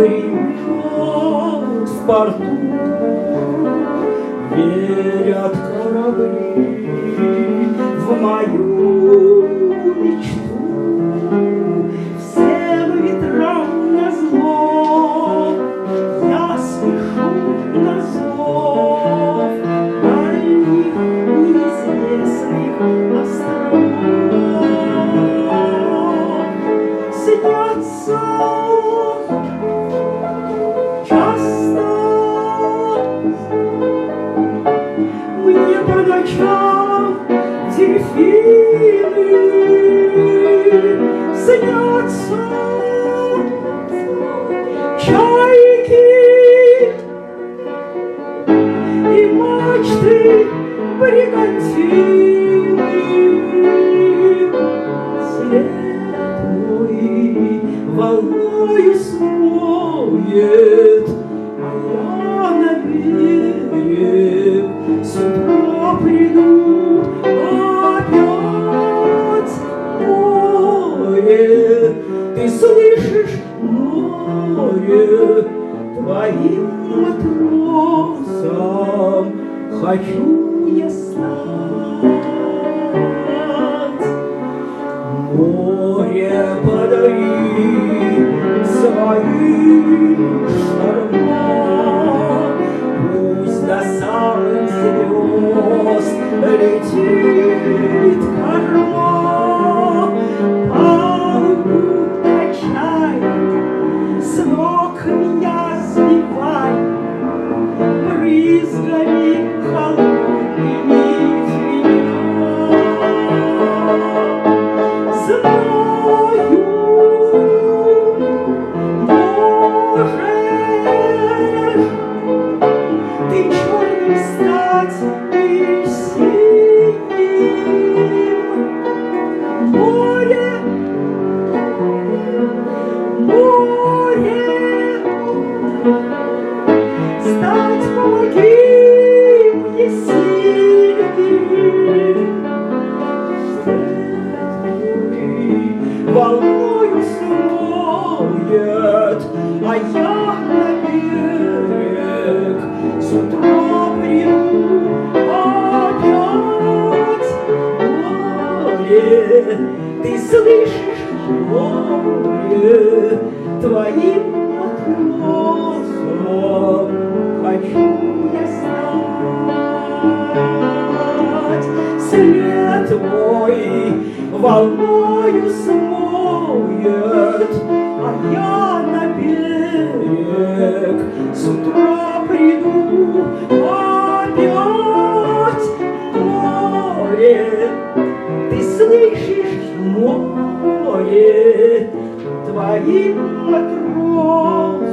гремят в порту, верят корабли в мою мечту. Всем ветрам назло я спешу на зов дальних неизвестных островов. Снятся часто мне по ночам дельфины, снятся чайки и мачты бригантины. След мой волною смоет, а я на берег с утра приду. Опять море, ты слышишь, море, твоим матросом хочу я стать. Море, подари свои шторма, пусть до самых звезд летит корма. Палубу качай, с ног меня сбивай брызгами холодными фиников. Знаю, можешь ты черным стать и синим. Море, море, стать помоги мне сильным. Волною смоет, а я на берег с утра приду. Опять море, ты слышишь, море, твоим матросом хочу я стать. След мой волною смоет, а я на берег с утра приду. Опять море, ты слышишь, море, твоим матросом